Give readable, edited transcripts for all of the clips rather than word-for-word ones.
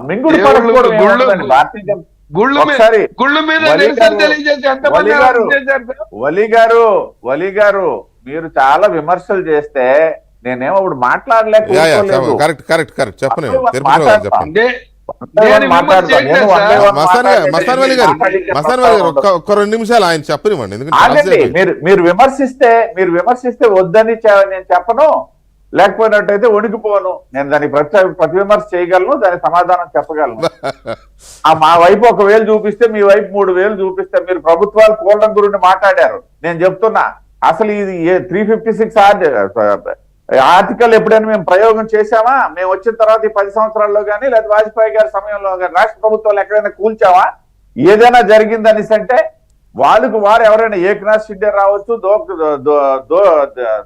మింగుడు వలి గారు మీరు చాలా విమర్శలు చేస్తే నేనేమో ఇప్పుడు మాట్లాడలేకపోలేదు. మీరు విమర్శిస్తే వద్దని నేను చెప్పను, లేకపోయినట్టయితే వణికిపోను. నేను దానికి ప్రతి విమర్శ చేయగలను, దానికి సమాధానం చెప్పగలను. మా వైపు 1,000 చూపిస్తే మీ వైపు 3,000 చూపిస్తే మీరు ప్రభుత్వాలు కూడడం గురించి మాట్లాడారు. నేను చెప్తున్నా, అసలు ఇది 356 ఆర్టికల్ ఎప్పుడైనా మేము ప్రయోగం చేశామా? మేము వచ్చిన తర్వాత ఈ 10 సంవత్సరాల్లో కానీ లేదా వాజ్పేయి గారి సమయంలో కానీ రాష్ట్ర ప్రభుత్వాలు ఎక్కడైనా కూల్చావా? ఏదైనా జరిగిందనేసి అంటే వాళ్ళకు వారు ఎవరైనా ఏకనాథ్ షిండే రావచ్చు,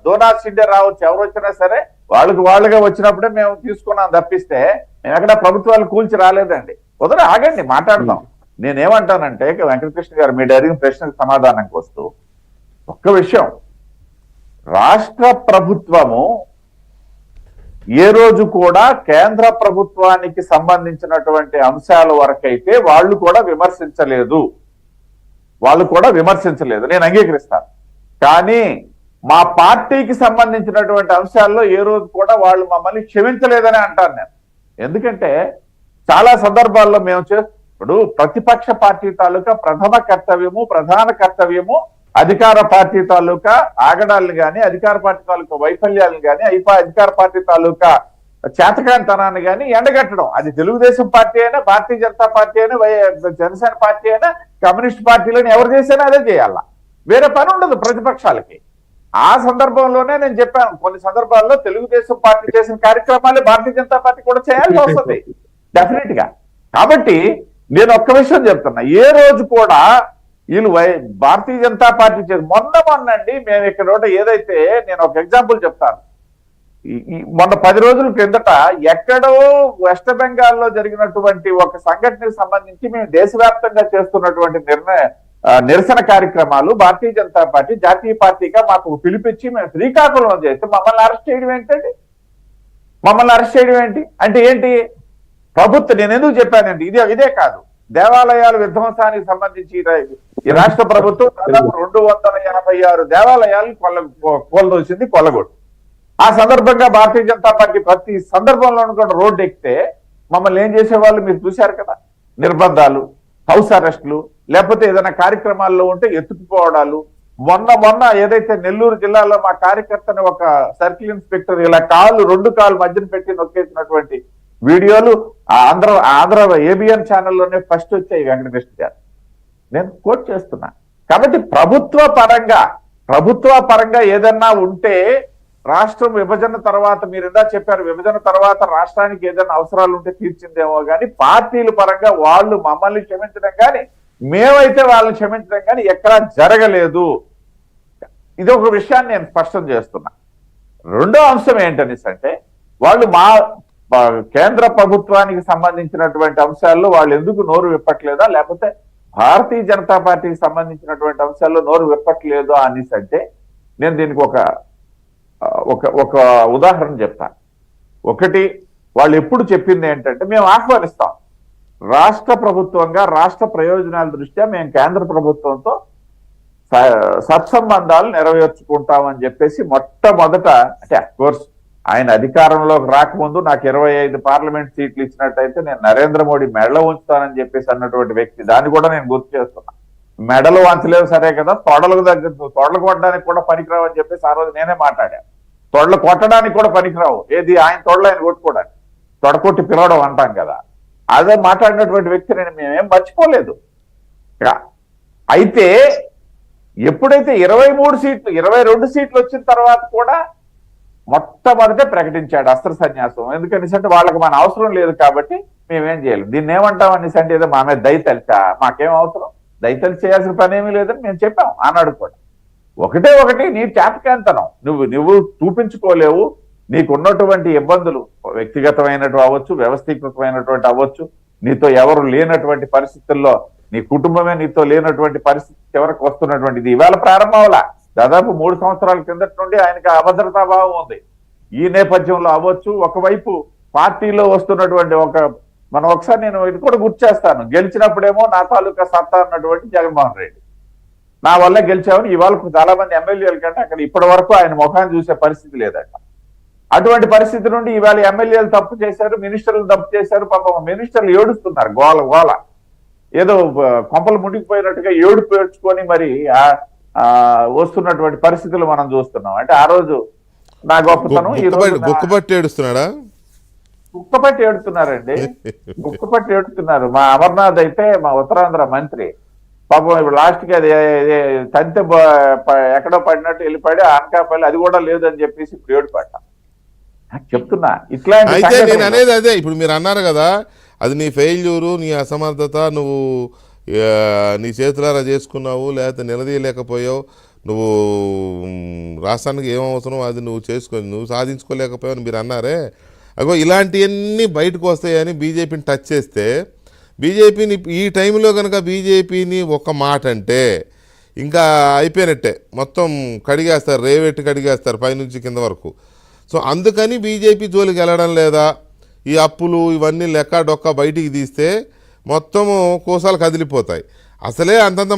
దోనాథ్ షిండే రావచ్చు, ఎవరు వచ్చినా సరే వాళ్ళుగా వచ్చినప్పుడే మేము తీసుకున్నాం తప్పిస్తే మేము ఎక్కడ ప్రభుత్వాలు కూల్చి రాలేదండి. కుదర ఆగండి, మాట్లాడదాం. నేనేమంటానంటే వెంకటకృష్ణ గారు మీరు అడిగిన ప్రశ్నకు సమాధానంకి వస్తూ ఒక్క విషయం, రాష్ట్ర ప్రభుత్వము ఏ రోజు కూడా కేంద్ర ప్రభుత్వానికి సంబంధించినటువంటి అంశాల వరకైతే వాళ్ళు కూడా విమర్శించలేదు, నేను అంగీకరిస్తాను. కానీ మా పార్టీకి సంబంధించినటువంటి అంశాల్లో ఏ రోజు కూడా వాళ్ళు మమ్మల్ని క్షమించలేదని అంటాను నేను. ఎందుకంటే చాలా సందర్భాల్లో మేము ఇప్పుడు ప్రతిపక్ష పార్టీ తాలూకా ప్రధాన కర్తవ్యము అధికార పార్టీ తాలూకా ఆగడాలను కానీ, అధికార పార్టీ తాలూకా వైఫల్యాలను కానీ, అధికార పార్టీ తాలూకా చేతకానితనాన్ని కానీ ఎండగట్టడం. అది తెలుగుదేశం పార్టీ అయినా, భారతీయ జనతా పార్టీ అయినా, జనసేన పార్టీ అయినా, కమ్యూనిస్ట్ పార్టీలను ఎవరు చేసినా అదే చేయాలా, వేరే పని ఉండదు ప్రతిపక్షాలకి. ఆ సందర్భంలోనే నేను చెప్పాను, కొన్ని సందర్భాల్లో తెలుగుదేశం పార్టీ చేసిన కార్యక్రమాలు భారతీయ జనతా పార్టీ కూడా చేయాల్సి వస్తుంది డెఫినెట్ గా. కాబట్టి నేను ఒక్క విషయం చెప్తున్నా, ఏ రోజు కూడా వీళ్ళు భారతీయ జనతా పార్టీ మొన్నండి మేము ఇక్కడ ఏదైతే నేను ఒక ఎగ్జాంపుల్ చెప్తాను. మొన్న 10 రోజుల క్రిందట ఎక్కడో వెస్ట్ బెంగాల్లో జరిగినటువంటి ఒక సంఘటనకు సంబంధించి మేము దేశవ్యాప్తంగా చేస్తున్నటువంటి నిరసన కార్యక్రమాలు భారతీయ జనతా పార్టీ జాతీయ పార్టీగా మాకు పిలిపించి మేము శ్రీకాకుళంలో చేస్తే మమ్మల్ని అరెస్ట్ చేయడం ఏంటండి? అంటే ఏంటి? ప్రభుత్వం, నేను ఎందుకు చెప్పానండి, ఇదే కాదు, దేవాలయాల విధ్వంసానికి సంబంధించి ఈ రాష్ట్ర ప్రభుత్వం దాదాపు 286 దేవాలయాలు కొల్లదోసింది, కొల్లగొట్టు. ఆ సందర్భంగా భారతీయ జనతా పార్టీ ప్రతి సందర్భంలోనూ కూడా రోడ్డు ఎక్కితే మమ్మల్ని ఏం చేసేవాళ్ళు మీరు చూశారు కదా, నిర్బంధాలు, హౌస్ అరెస్టులు, లేకపోతే ఏదైనా కార్యక్రమాల్లో ఉంటే ఎత్తుకుపోవడాలు. మొన్న ఏదైతే నెల్లూరు జిల్లాలో మా కార్యకర్తని ఒక సర్కిల్ ఇన్స్పెక్టర్ ఇలా 2 కాళ్ళు మధ్యన పెట్టి నొక్కేసినటువంటి వీడియోలు ఆంధ్ర ఏబిఎన్ ఛానల్లోనే ఫస్ట్ వచ్చాయి వెంకటకృష్ణ గారు, నేను కోట్ చేస్తున్నా. కాబట్టి ప్రభుత్వ పరంగా ఏదన్నా ఉంటే రాష్ట్రం విభజన తర్వాత, మీరు ఇందా చెప్పారు, విభజన తర్వాత రాష్ట్రానికి ఏదైనా అవసరాలు ఉంటే తీర్చిందేమో కానీ పార్టీల పరంగా వాళ్ళు మమ్మల్ని క్షమించడం కానీ మేమైతే వాళ్ళని క్షమించడం కానీ ఎక్కడా జరగలేదు. ఇది ఒక విషయాన్ని నేను స్పష్టం చేస్తున్నా. రెండో అంశం ఏంటనేసి అంటే వాళ్ళు కేంద్ర ప్రభుత్వానికి సంబంధించినటువంటి అంశాల్లో వాళ్ళు ఎందుకు నోరు విప్పట్లేదా, లేకపోతే భారతీయ జనతా పార్టీకి సంబంధించినటువంటి అంశాల్లో నోరు విప్పట్లేదో అనేసి అంటే నేను దీనికి ఒక ఉదాహరణ చెప్తాను. ఒకటి, వాళ్ళు ఎప్పుడు చెప్పింది ఏంటంటే మేము ఆహ్వానిస్తాం, రాష్ట్ర ప్రభుత్వంగా రాష్ట్ర ప్రయోజనాల దృష్ట్యా మేము కేంద్ర ప్రభుత్వంతో సత్సంబంధాలు నెరవేర్చుకుంటామని చెప్పేసి మొట్టమొదట, అంటే అఫ్కోర్స్ ఆయన అధికారంలోకి రాకముందు నాకు 25 పార్లమెంట్ సీట్లు ఇచ్చినట్టయితే నేను నరేంద్ర మోడీ మెడలో ఉంచుతానని చెప్పేసి అన్నటువంటి వ్యక్తి, దాన్ని కూడా నేను గుర్తు చేస్తున్నా. మెడలు వంచలేవు సరే కదా, తొడలు కొట్టడానికి కూడా పనికిరావు అని చెప్పేసి ఆ రోజు నేనే మాట్లాడాను. తొడలు కొట్టడానికి కూడా పనికిరావు, ఏది ఆయన తొడలు ఆయన కొట్టుకోవడానికి, తొడకొట్టి పిలవడం అంటాం కదా, అదే మాట్లాడినటువంటి వ్యక్తి నేను మేమేం మర్చిపోలేదు. అయితే ఎప్పుడైతే 22 సీట్లు వచ్చిన తర్వాత కూడా మొట్టమొదట ప్రకటించాడు అస్త్ర సన్యాసం. ఎందుకనిసంటే వాళ్ళకి మన అవసరం లేదు కాబట్టి మేమేం చేయాలి, దీన్ని ఏమంటాం అనేసి అంటే ఏదో మా మీద దయతలిచా, మాకేం అవసరం, దయతలి చేయాల్సిన పని ఏమీ లేదని మేము చెప్పాం ఆనాడు కూడా. ఒకటి నీ చేతకాంతనం నువ్వు చూపించుకోలేవు, నీకున్నటువంటి ఇబ్బందులు వ్యక్తిగతమైనటువంటి అవ్వచ్చు, వ్యవస్థీకృతమైనటువంటి అవ్వచ్చు, నీతో ఎవరు లేనటువంటి పరిస్థితుల్లో నీ కుటుంబమే నీతో లేనటువంటి పరిస్థితి చివరికి వస్తున్నటువంటిది ఇవాళ ప్రారంభంలా, దాదాపు 3 సంవత్సరాల కిందటి నుండి ఆయనకి అభద్రతా భావం ఉంది. ఈ నేపథ్యంలో అవ్వచ్చు, ఒకవైపు పార్టీలో వస్తున్నటువంటి ఒక మనం ఒకసారి నేను ఇది కూడా గుర్తు చేస్తాను. గెలిచినప్పుడేమో నా తాలూకా సత్తా అన్నటువంటి జగన్మోహన్ రెడ్డి, నా వల్ల గెలిచామని. ఇవాళ చాలా మంది ఎమ్మెల్యేల కంటే అక్కడ ఇప్పటి వరకు ఆయన ముఖాన్ని చూసే పరిస్థితి లేదట. అటువంటి పరిస్థితి నుండి ఇవాళ ఎమ్మెల్యేలు తప్పు చేశారు, మినిస్టర్లు తప్పు చేశారు. పాపం మినిస్టర్లు ఏడుస్తున్నారు, గోల గోల, ఏదో కొంపలు మునిగిపోయినట్టుగా ఏడు పేర్చుకొని మరి వస్తున్నటువంటి పరిస్థితులు మనం చూస్తున్నాం. అంటే ఆ రోజు నా గొప్పతనం, ఈ రోజు బుక్కపట్టి ఏడుస్తున్నాడా? కుక్కపట్టి ఏడుతున్నారండి, కుక్కపట్టి ఏడుతున్నారు. మా అమర్నాథ్ అయితే మా ఉత్తరాంధ్ర మంత్రి పాపం ఇప్పుడు లాస్ట్ కి అది తంతె ఎక్కడో పడినట్టు వెళ్ళిపడి అనకాపల్లి అది కూడా లేదని చెప్పేసి ఇప్పుడు ఏడుపడ్డా చెప్తున్నా. ఇట్లాంటి అయితే నేను అనేది అదే, ఇప్పుడు మీరు అన్నారు కదా, అది నీ ఫెయిల్యూరు, నీ అసమర్థత, నువ్వు నీ చేతులారా చేసుకున్నావు, లేకపోతే నిలదీయలేకపోయావు, నువ్వు రాష్ట్రానికి ఏమవసరం అది నువ్వు సాధించుకోలేకపోయావు అని మీరు అన్నారే. అగో ఇలాంటివన్నీ బయటకు వస్తాయని బీజేపీని టచ్ చేస్తే, బీజేపీని ఈ టైంలో కనుక బీజేపీని ఒక మాట అంటే ఇంకా అయిపోయినట్టే, మొత్తం కడిగేస్తారు, రేవెట్టి కడిగేస్తారు పైనుంచి కింద వరకు. సో అందుకని బీజేపీ జోలికి వెళ్ళడం లేదా, ఈ అప్పులు ఇవన్నీ లెక్క డొక్క బయటికి తీస్తే మొత్తము కోసాలు కదిలిపోతాయి. అసలే అంతంత